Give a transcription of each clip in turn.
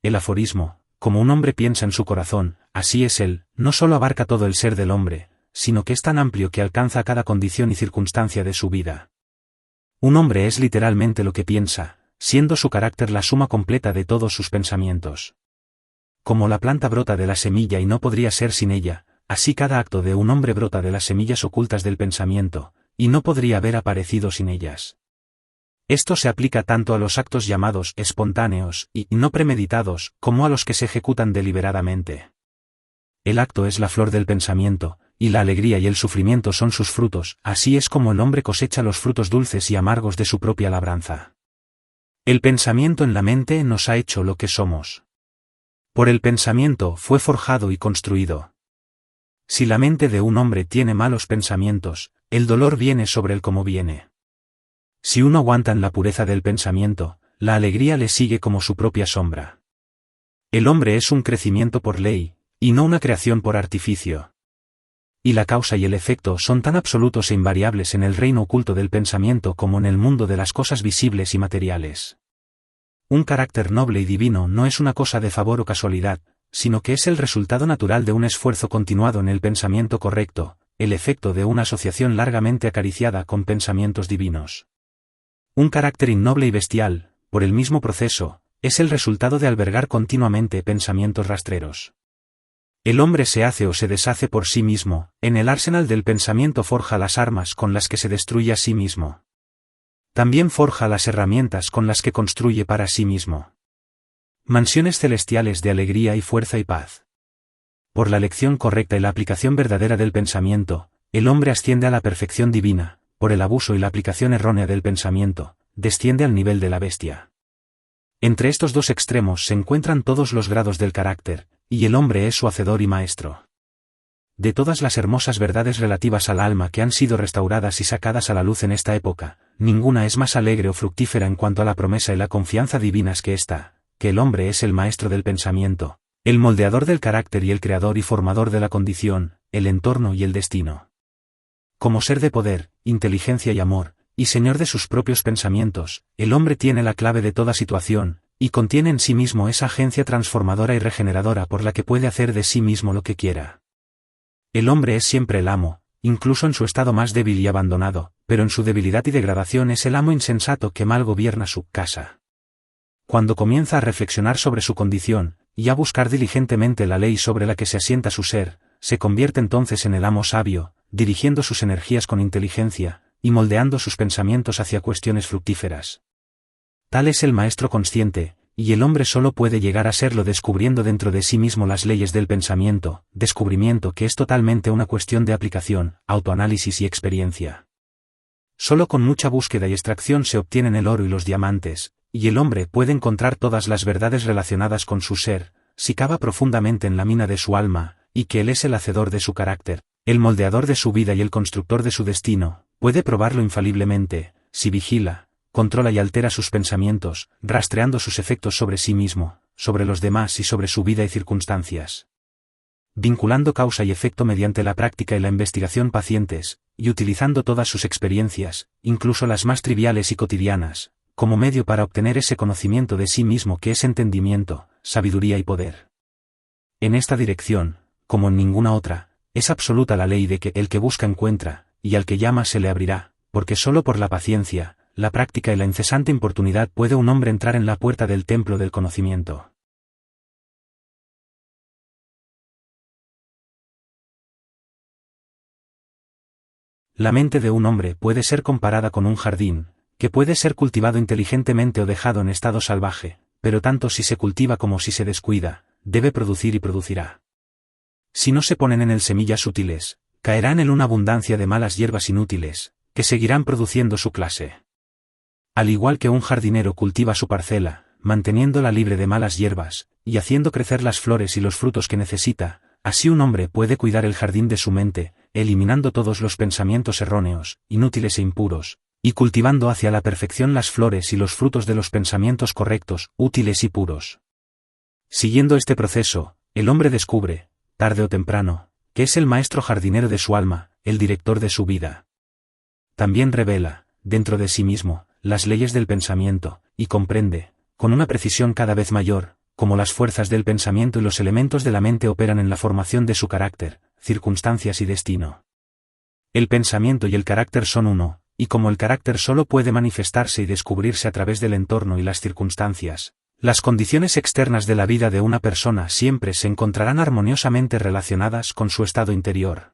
el aforismo, como un hombre piensa en su corazón, así es él, no solo abarca todo el ser del hombre, sino que es tan amplio que alcanza cada condición y circunstancia de su vida. Un hombre es literalmente lo que piensa, siendo su carácter la suma completa de todos sus pensamientos. Como la planta brota de la semilla y no podría ser sin ella, así cada acto de un hombre brota de las semillas ocultas del pensamiento, y no podría haber aparecido sin ellas. Esto se aplica tanto a los actos llamados espontáneos y no premeditados, como a los que se ejecutan deliberadamente. El acto es la flor del pensamiento, y la alegría y el sufrimiento son sus frutos, así es como el hombre cosecha los frutos dulces y amargos de su propia labranza. El pensamiento en la mente nos ha hecho lo que somos. Por el pensamiento fue forjado y construido. Si la mente de un hombre tiene malos pensamientos, el dolor viene sobre él como viene. Si uno aguanta en la pureza del pensamiento, la alegría le sigue como su propia sombra. El hombre es un crecimiento por ley, y no una creación por artificio. Y la causa y el efecto son tan absolutos e invariables en el reino oculto del pensamiento como en el mundo de las cosas visibles y materiales. Un carácter noble y divino no es una cosa de favor o casualidad, sino que es el resultado natural de un esfuerzo continuado en el pensamiento correcto, el efecto de una asociación largamente acariciada con pensamientos divinos. Un carácter innoble y bestial, por el mismo proceso, es el resultado de albergar continuamente pensamientos rastreros. El hombre se hace o se deshace por sí mismo, en el arsenal del pensamiento forja las armas con las que se destruye a sí mismo. También forja las herramientas con las que construye para sí mismo. Mansiones celestiales de alegría y fuerza y paz. Por la elección correcta y la aplicación verdadera del pensamiento, el hombre asciende a la perfección divina, por el abuso y la aplicación errónea del pensamiento, desciende al nivel de la bestia. Entre estos dos extremos se encuentran todos los grados del carácter, y el hombre es su hacedor y maestro. De todas las hermosas verdades relativas al alma que han sido restauradas y sacadas a la luz en esta época, ninguna es más alegre o fructífera en cuanto a la promesa y la confianza divinas que esta, que el hombre es el maestro del pensamiento, el moldeador del carácter y el creador y formador de la condición, el entorno y el destino. Como ser de poder, inteligencia y amor, y señor de sus propios pensamientos, el hombre tiene la clave de toda situación, y contiene en sí mismo esa agencia transformadora y regeneradora por la que puede hacer de sí mismo lo que quiera. El hombre es siempre el amo, incluso en su estado más débil y abandonado, pero en su debilidad y degradación es el amo insensato que mal gobierna su casa. Cuando comienza a reflexionar sobre su condición, y a buscar diligentemente la ley sobre la que se asienta su ser, se convierte entonces en el amo sabio, dirigiendo sus energías con inteligencia, y moldeando sus pensamientos hacia cuestiones fructíferas. Tal es el maestro consciente, y el hombre solo puede llegar a serlo descubriendo dentro de sí mismo las leyes del pensamiento, descubrimiento que es totalmente una cuestión de aplicación, autoanálisis y experiencia. Solo con mucha búsqueda y extracción se obtienen el oro y los diamantes, y el hombre puede encontrar todas las verdades relacionadas con su ser, si cava profundamente en la mina de su alma, y que él es el hacedor de su carácter, el moldeador de su vida y el constructor de su destino, puede probarlo infaliblemente, si vigila, controla y altera sus pensamientos, rastreando sus efectos sobre sí mismo, sobre los demás y sobre su vida y circunstancias. Vinculando causa y efecto mediante la práctica y la investigación pacientes, y utilizando todas sus experiencias, incluso las más triviales y cotidianas, como medio para obtener ese conocimiento de sí mismo que es entendimiento, sabiduría y poder. En esta dirección, como en ninguna otra, es absoluta la ley de que el que busca encuentra, y al que llama se le abrirá, porque solo por la paciencia, la práctica y la incesante importunidad puede un hombre entrar en la puerta del templo del conocimiento. La mente de un hombre puede ser comparada con un jardín, que puede ser cultivado inteligentemente o dejado en estado salvaje, pero tanto si se cultiva como si se descuida, debe producir y producirá. Si no se ponen en él semillas útiles, caerá en él una abundancia de malas hierbas inútiles, que seguirán produciendo su clase. Al igual que un jardinero cultiva su parcela, manteniéndola libre de malas hierbas, y haciendo crecer las flores y los frutos que necesita, así un hombre puede cuidar el jardín de su mente, eliminando todos los pensamientos erróneos, inútiles e impuros, y cultivando hacia la perfección las flores y los frutos de los pensamientos correctos, útiles y puros. Siguiendo este proceso, el hombre descubre, tarde o temprano, que es el maestro jardinero de su alma, el director de su vida. También revela, dentro de sí mismo, las leyes del pensamiento, y comprende, con una precisión cada vez mayor, como las fuerzas del pensamiento y los elementos de la mente operan en la formación de su carácter, circunstancias y destino. El pensamiento y el carácter son uno, y como el carácter solo puede manifestarse y descubrirse a través del entorno y las circunstancias, las condiciones externas de la vida de una persona siempre se encontrarán armoniosamente relacionadas con su estado interior.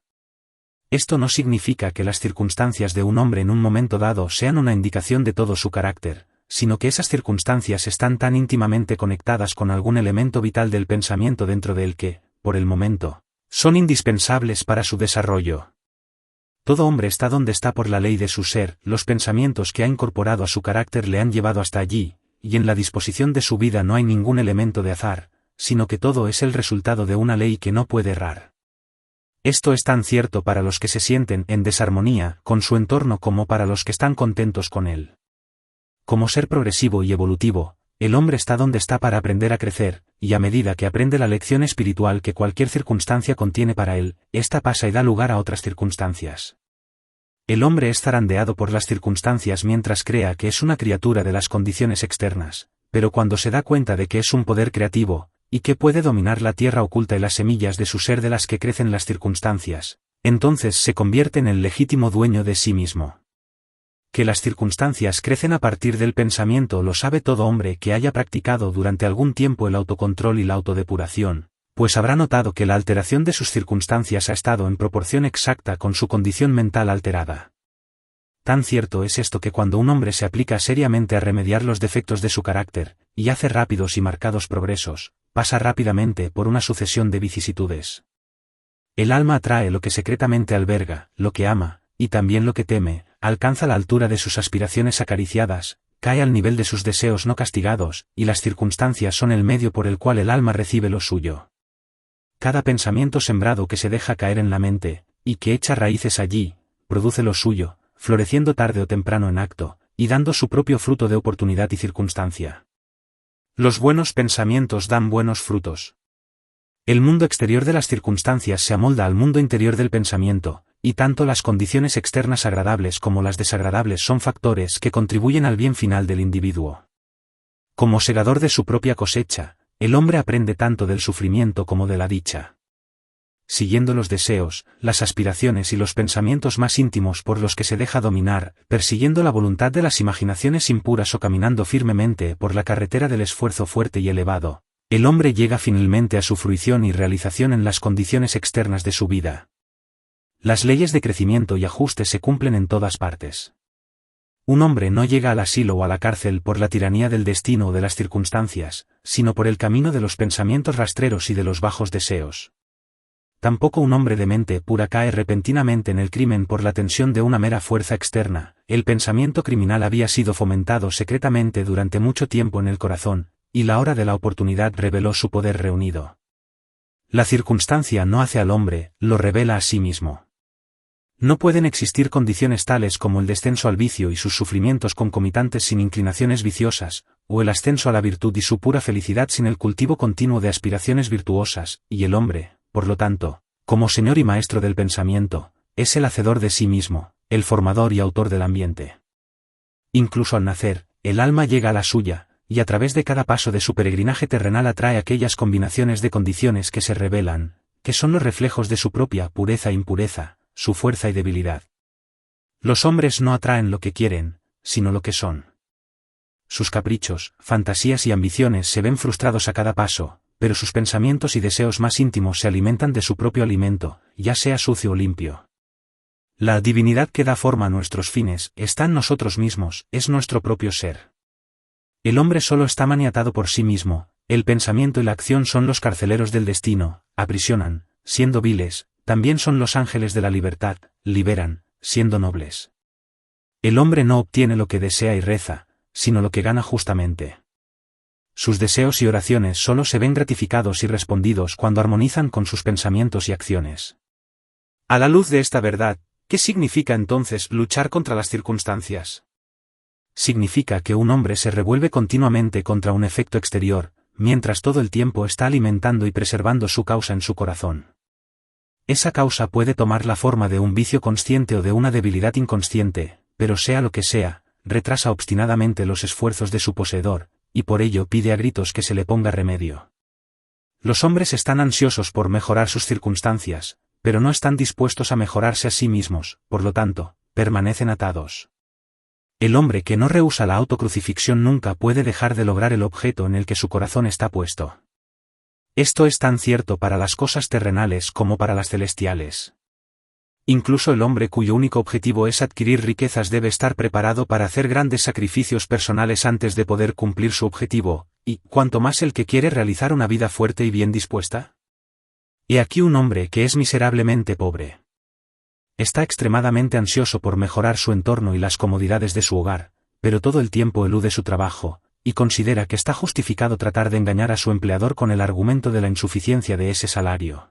Esto no significa que las circunstancias de un hombre en un momento dado sean una indicación de todo su carácter, sino que esas circunstancias están tan íntimamente conectadas con algún elemento vital del pensamiento dentro de él que, por el momento, son indispensables para su desarrollo. Todo hombre está donde está por la ley de su ser, los pensamientos que ha incorporado a su carácter le han llevado hasta allí, y en la disposición de su vida no hay ningún elemento de azar, sino que todo es el resultado de una ley que no puede errar. Esto es tan cierto para los que se sienten en desarmonía con su entorno como para los que están contentos con él. Como ser progresivo y evolutivo, el hombre está donde está para aprender a crecer, y a medida que aprende la lección espiritual que cualquier circunstancia contiene para él, ésta pasa y da lugar a otras circunstancias. El hombre es zarandeado por las circunstancias mientras crea que es una criatura de las condiciones externas, pero cuando se da cuenta de que es un poder creativo, y que puede dominar la tierra oculta y las semillas de su ser de las que crecen las circunstancias, entonces se convierte en el legítimo dueño de sí mismo. Que las circunstancias crecen a partir del pensamiento lo sabe todo hombre que haya practicado durante algún tiempo el autocontrol y la autodepuración, pues habrá notado que la alteración de sus circunstancias ha estado en proporción exacta con su condición mental alterada. Tan cierto es esto que cuando un hombre se aplica seriamente a remediar los defectos de su carácter, y hace rápidos y marcados progresos, pasa rápidamente por una sucesión de vicisitudes. El alma atrae lo que secretamente alberga, lo que ama, y también lo que teme, alcanza la altura de sus aspiraciones acariciadas, cae al nivel de sus deseos no castigados, y las circunstancias son el medio por el cual el alma recibe lo suyo. Cada pensamiento sembrado que se deja caer en la mente, y que echa raíces allí, produce lo suyo, floreciendo tarde o temprano en acto, y dando su propio fruto de oportunidad y circunstancia. Los buenos pensamientos dan buenos frutos. El mundo exterior de las circunstancias se amolda al mundo interior del pensamiento, y tanto las condiciones externas agradables como las desagradables son factores que contribuyen al bien final del individuo. Como segador de su propia cosecha, el hombre aprende tanto del sufrimiento como de la dicha. Siguiendo los deseos, las aspiraciones y los pensamientos más íntimos por los que se deja dominar, persiguiendo la voluntad de las imaginaciones impuras o caminando firmemente por la carretera del esfuerzo fuerte y elevado, el hombre llega finalmente a su fruición y realización en las condiciones externas de su vida. Las leyes de crecimiento y ajuste se cumplen en todas partes. Un hombre no llega al asilo o a la cárcel por la tiranía del destino o de las circunstancias, sino por el camino de los pensamientos rastreros y de los bajos deseos. Tampoco un hombre de mente pura cae repentinamente en el crimen por la tensión de una mera fuerza externa. El pensamiento criminal había sido fomentado secretamente durante mucho tiempo en el corazón, y la hora de la oportunidad reveló su poder reunido. La circunstancia no hace al hombre, lo revela a sí mismo. No pueden existir condiciones tales como el descenso al vicio y sus sufrimientos concomitantes sin inclinaciones viciosas, o el ascenso a la virtud y su pura felicidad sin el cultivo continuo de aspiraciones virtuosas, y el hombre, por lo tanto, como señor y maestro del pensamiento, es el hacedor de sí mismo, el formador y autor del ambiente. Incluso al nacer, el alma llega a la suya, y a través de cada paso de su peregrinaje terrenal atrae aquellas combinaciones de condiciones que se revelan, que son los reflejos de su propia pureza e impureza, su fuerza y debilidad. Los hombres no atraen lo que quieren, sino lo que son. Sus caprichos, fantasías y ambiciones se ven frustrados a cada paso, pero sus pensamientos y deseos más íntimos se alimentan de su propio alimento, ya sea sucio o limpio. La divinidad que da forma a nuestros fines está en nosotros mismos, es nuestro propio ser. El hombre solo está maniatado por sí mismo, el pensamiento y la acción son los carceleros del destino, aprisionan, siendo viles. También son los ángeles de la libertad, liberan, siendo nobles. El hombre no obtiene lo que desea y reza, sino lo que gana justamente. Sus deseos y oraciones solo se ven gratificados y respondidos cuando armonizan con sus pensamientos y acciones. A la luz de esta verdad, ¿qué significa entonces luchar contra las circunstancias? Significa que un hombre se revuelve continuamente contra un efecto exterior, mientras todo el tiempo está alimentando y preservando su causa en su corazón. Esa causa puede tomar la forma de un vicio consciente o de una debilidad inconsciente, pero sea lo que sea, retrasa obstinadamente los esfuerzos de su poseedor, y por ello pide a gritos que se le ponga remedio. Los hombres están ansiosos por mejorar sus circunstancias, pero no están dispuestos a mejorarse a sí mismos, por lo tanto, permanecen atados. El hombre que no rehúsa la autocrucifixión nunca puede dejar de lograr el objeto en el que su corazón está puesto. Esto es tan cierto para las cosas terrenales como para las celestiales. Incluso el hombre cuyo único objetivo es adquirir riquezas debe estar preparado para hacer grandes sacrificios personales antes de poder cumplir su objetivo, y cuanto más el que quiere realizar una vida fuerte y bien dispuesta. He aquí un hombre que es miserablemente pobre. Está extremadamente ansioso por mejorar su entorno y las comodidades de su hogar, pero todo el tiempo elude su trabajo, y considera que está justificado tratar de engañar a su empleador con el argumento de la insuficiencia de ese salario.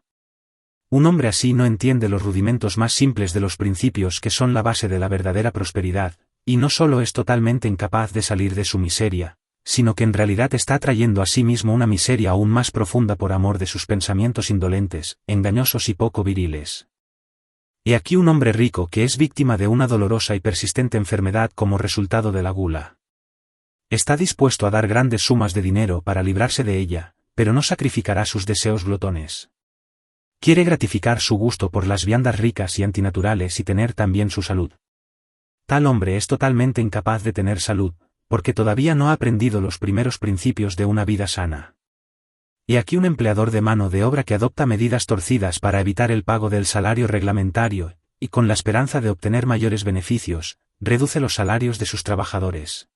Un hombre así no entiende los rudimentos más simples de los principios que son la base de la verdadera prosperidad, y no solo es totalmente incapaz de salir de su miseria, sino que en realidad está atrayendo a sí mismo una miseria aún más profunda por amor de sus pensamientos indolentes, engañosos y poco viriles. He aquí un hombre rico que es víctima de una dolorosa y persistente enfermedad como resultado de la gula. Está dispuesto a dar grandes sumas de dinero para librarse de ella, pero no sacrificará sus deseos glotones. Quiere gratificar su gusto por las viandas ricas y antinaturales y tener también su salud. Tal hombre es totalmente incapaz de tener salud, porque todavía no ha aprendido los primeros principios de una vida sana. He aquí un empleador de mano de obra que adopta medidas torcidas para evitar el pago del salario reglamentario, y con la esperanza de obtener mayores beneficios, reduce los salarios de sus trabajadores.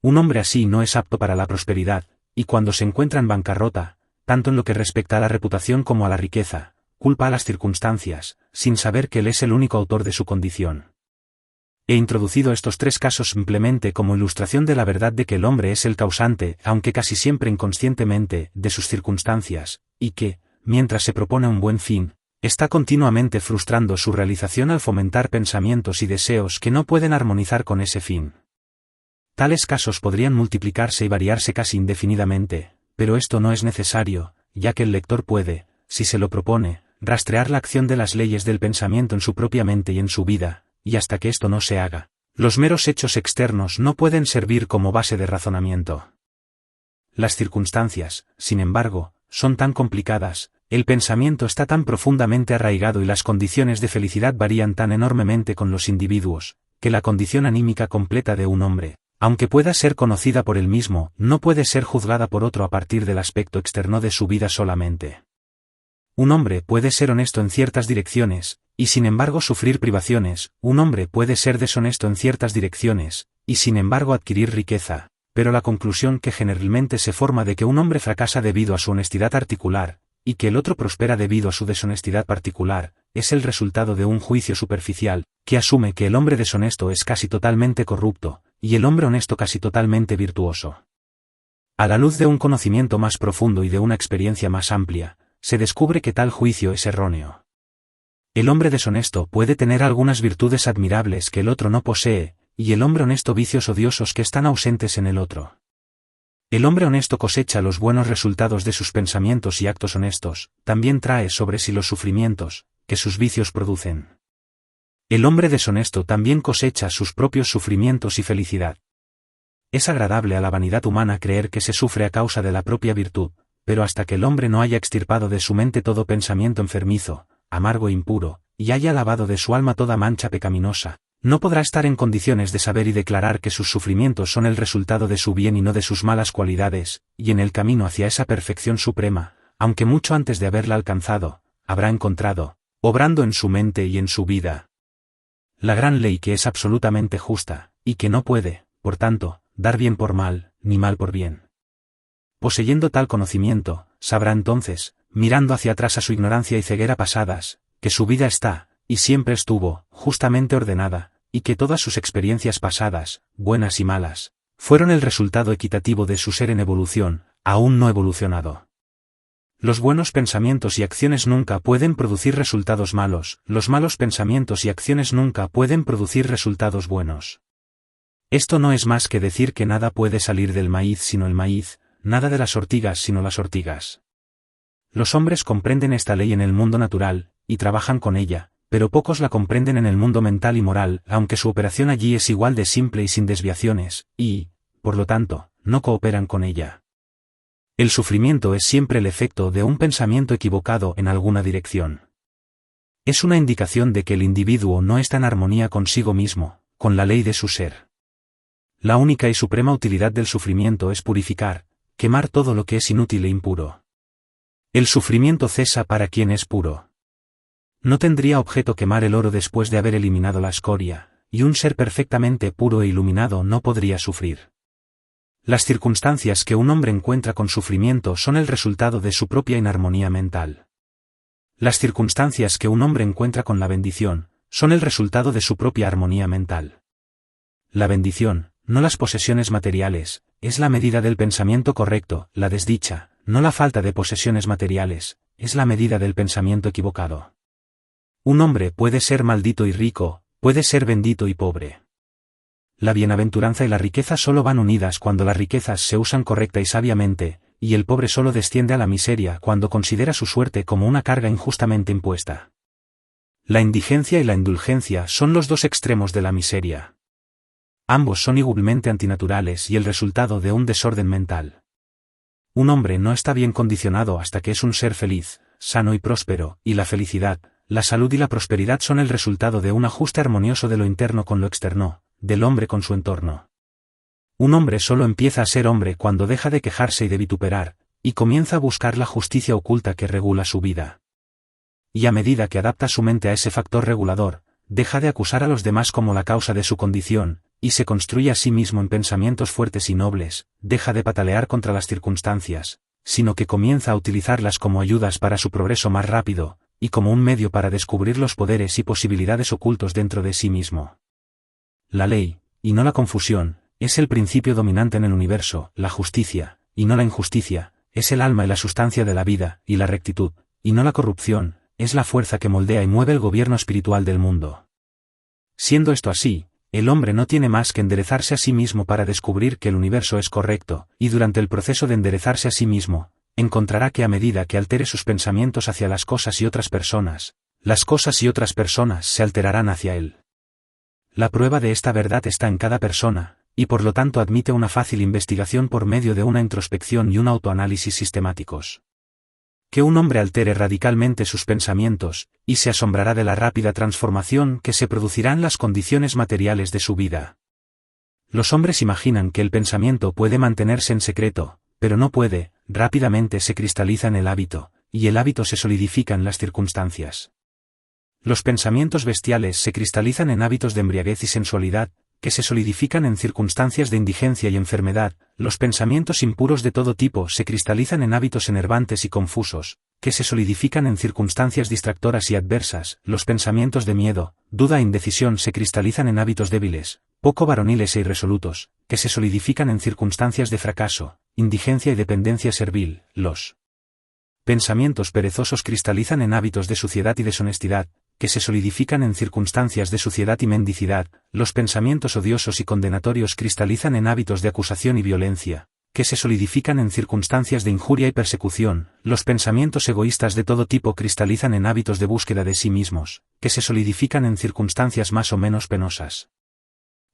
Un hombre así no es apto para la prosperidad, y cuando se encuentra en bancarrota, tanto en lo que respecta a la reputación como a la riqueza, culpa a las circunstancias, sin saber que él es el único autor de su condición. He introducido estos tres casos simplemente como ilustración de la verdad de que el hombre es el causante, aunque casi siempre inconscientemente, de sus circunstancias, y que, mientras se propone un buen fin, está continuamente frustrando su realización al fomentar pensamientos y deseos que no pueden armonizar con ese fin. Tales casos podrían multiplicarse y variarse casi indefinidamente, pero esto no es necesario, ya que el lector puede, si se lo propone, rastrear la acción de las leyes del pensamiento en su propia mente y en su vida, y hasta que esto no se haga, los meros hechos externos no pueden servir como base de razonamiento. Las circunstancias, sin embargo, son tan complicadas, el pensamiento está tan profundamente arraigado y las condiciones de felicidad varían tan enormemente con los individuos, que la condición anímica completa de un hombre, aunque pueda ser conocida por él mismo, no puede ser juzgada por otro a partir del aspecto externo de su vida solamente. Un hombre puede ser honesto en ciertas direcciones, y sin embargo sufrir privaciones, un hombre puede ser deshonesto en ciertas direcciones, y sin embargo adquirir riqueza, pero la conclusión que generalmente se forma de que un hombre fracasa debido a su honestidad particular, y que el otro prospera debido a su deshonestidad particular, es el resultado de un juicio superficial, que asume que el hombre deshonesto es casi totalmente corrupto, y el hombre honesto casi totalmente virtuoso. A la luz de un conocimiento más profundo y de una experiencia más amplia, se descubre que tal juicio es erróneo. El hombre deshonesto puede tener algunas virtudes admirables que el otro no posee, y el hombre honesto vicios odiosos que están ausentes en el otro. El hombre honesto cosecha los buenos resultados de sus pensamientos y actos honestos, también trae sobre sí los sufrimientos que sus vicios producen. El hombre deshonesto también cosecha sus propios sufrimientos y felicidad. Es agradable a la vanidad humana creer que se sufre a causa de la propia virtud, pero hasta que el hombre no haya extirpado de su mente todo pensamiento enfermizo, amargo e impuro, y haya lavado de su alma toda mancha pecaminosa, no podrá estar en condiciones de saber y declarar que sus sufrimientos son el resultado de su bien y no de sus malas cualidades, y en el camino hacia esa perfección suprema, aunque mucho antes de haberla alcanzado, habrá encontrado, obrando en su mente y en su vida, la gran ley que es absolutamente justa, y que no puede, por tanto, dar bien por mal, ni mal por bien. Poseyendo tal conocimiento, sabrá entonces, mirando hacia atrás a su ignorancia y ceguera pasadas, que su vida está, y siempre estuvo, justamente ordenada, y que todas sus experiencias pasadas, buenas y malas, fueron el resultado equitativo de su ser en evolución, aún no evolucionado. Los buenos pensamientos y acciones nunca pueden producir resultados malos, los malos pensamientos y acciones nunca pueden producir resultados buenos. Esto no es más que decir que nada puede salir del maíz sino el maíz, nada de las ortigas sino las ortigas. Los hombres comprenden esta ley en el mundo natural, y trabajan con ella, pero pocos la comprenden en el mundo mental y moral, aunque su operación allí es igual de simple y sin desviaciones, y, por lo tanto, no cooperan con ella. El sufrimiento es siempre el efecto de un pensamiento equivocado en alguna dirección. Es una indicación de que el individuo no está en armonía consigo mismo, con la ley de su ser. La única y suprema utilidad del sufrimiento es purificar, quemar todo lo que es inútil e impuro. El sufrimiento cesa para quien es puro. No tendría objeto quemar el oro después de haber eliminado la escoria, y un ser perfectamente puro e iluminado no podría sufrir. Las circunstancias que un hombre encuentra con sufrimiento son el resultado de su propia inarmonía mental. Las circunstancias que un hombre encuentra con la bendición, son el resultado de su propia armonía mental. La bendición, no las posesiones materiales, es la medida del pensamiento correcto. La desdicha, no la falta de posesiones materiales, es la medida del pensamiento equivocado. Un hombre puede ser maldito y rico, puede ser bendito y pobre. La bienaventuranza y la riqueza solo van unidas cuando las riquezas se usan correcta y sabiamente, y el pobre solo desciende a la miseria cuando considera su suerte como una carga injustamente impuesta. La indigencia y la indulgencia son los dos extremos de la miseria. Ambos son igualmente antinaturales y el resultado de un desorden mental. Un hombre no está bien condicionado hasta que es un ser feliz, sano y próspero, y la felicidad, la salud y la prosperidad son el resultado de un ajuste armonioso de lo interno con lo externo, del hombre con su entorno. Un hombre solo empieza a ser hombre cuando deja de quejarse y de vituperar, y comienza a buscar la justicia oculta que regula su vida. Y a medida que adapta su mente a ese factor regulador, deja de acusar a los demás como la causa de su condición, y se construye a sí mismo en pensamientos fuertes y nobles, deja de patalear contra las circunstancias, sino que comienza a utilizarlas como ayudas para su progreso más rápido, y como un medio para descubrir los poderes y posibilidades ocultos dentro de sí mismo. La ley, y no la confusión, es el principio dominante en el universo. La justicia, y no la injusticia, es el alma y la sustancia de la vida, y la rectitud, y no la corrupción, es la fuerza que moldea y mueve el gobierno espiritual del mundo. Siendo esto así, el hombre no tiene más que enderezarse a sí mismo para descubrir que el universo es correcto, y durante el proceso de enderezarse a sí mismo, encontrará que a medida que altere sus pensamientos hacia las cosas y otras personas, las cosas y otras personas se alterarán hacia él. La prueba de esta verdad está en cada persona, y por lo tanto admite una fácil investigación por medio de una introspección y un autoanálisis sistemáticos. Que un hombre altere radicalmente sus pensamientos, y se asombrará de la rápida transformación que se producirá en las condiciones materiales de su vida. Los hombres imaginan que el pensamiento puede mantenerse en secreto, pero no puede. Rápidamente se cristaliza en el hábito, y el hábito se solidifica en las circunstancias. Los pensamientos bestiales se cristalizan en hábitos de embriaguez y sensualidad, que se solidifican en circunstancias de indigencia y enfermedad. Los pensamientos impuros de todo tipo se cristalizan en hábitos enervantes y confusos, que se solidifican en circunstancias distractoras y adversas. Los pensamientos de miedo, duda e indecisión se cristalizan en hábitos débiles, poco varoniles e irresolutos, que se solidifican en circunstancias de fracaso, indigencia y dependencia servil. Los pensamientos perezosos cristalizan en hábitos de suciedad y deshonestidad, que se solidifican en circunstancias de suciedad y mendicidad. Los pensamientos odiosos y condenatorios cristalizan en hábitos de acusación y violencia, que se solidifican en circunstancias de injuria y persecución. Los pensamientos egoístas de todo tipo cristalizan en hábitos de búsqueda de sí mismos, que se solidifican en circunstancias más o menos penosas.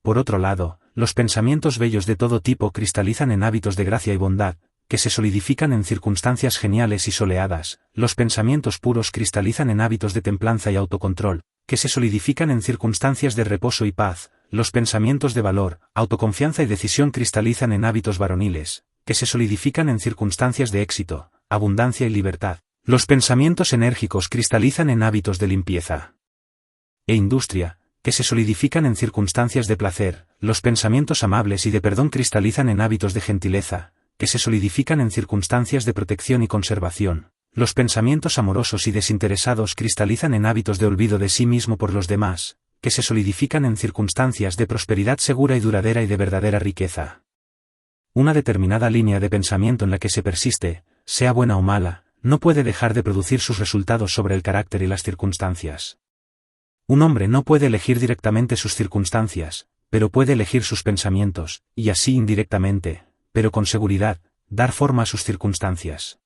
Por otro lado, los pensamientos bellos de todo tipo cristalizan en hábitos de gracia y bondad, que se solidifican en circunstancias geniales y soleadas. Los pensamientos puros cristalizan en hábitos de templanza y autocontrol, que se solidifican en circunstancias de reposo y paz. Los pensamientos de valor, autoconfianza y decisión cristalizan en hábitos varoniles, que se solidifican en circunstancias de éxito, abundancia y libertad. Los pensamientos enérgicos cristalizan en hábitos de limpieza e industria, que se solidifican en circunstancias de placer. Los pensamientos amables y de perdón cristalizan en hábitos de gentileza, que se solidifican en circunstancias de protección y conservación. Los pensamientos amorosos y desinteresados cristalizan en hábitos de olvido de sí mismo por los demás, que se solidifican en circunstancias de prosperidad segura y duradera y de verdadera riqueza. Una determinada línea de pensamiento en la que se persiste, sea buena o mala, no puede dejar de producir sus resultados sobre el carácter y las circunstancias. Un hombre no puede elegir directamente sus circunstancias, pero puede elegir sus pensamientos, y así indirectamente, pero con seguridad, dar forma a sus circunstancias.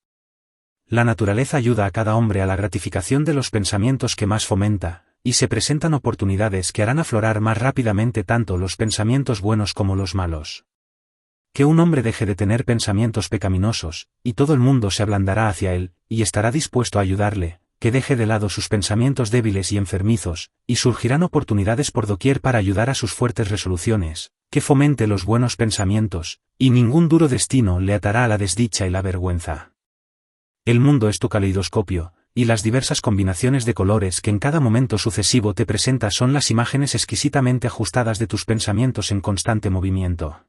La naturaleza ayuda a cada hombre a la gratificación de los pensamientos que más fomenta, y se presentan oportunidades que harán aflorar más rápidamente tanto los pensamientos buenos como los malos. que un hombre deje de tener pensamientos pecaminosos, y todo el mundo se ablandará hacia él, y estará dispuesto a ayudarle, que deje de lado sus pensamientos débiles y enfermizos, y surgirán oportunidades por doquier para ayudar a sus fuertes resoluciones, que fomente los buenos pensamientos, y ningún duro destino le atará a la desdicha y la vergüenza. El mundo es tu caleidoscopio, y las diversas combinaciones de colores que en cada momento sucesivo te presenta son las imágenes exquisitamente ajustadas de tus pensamientos en constante movimiento.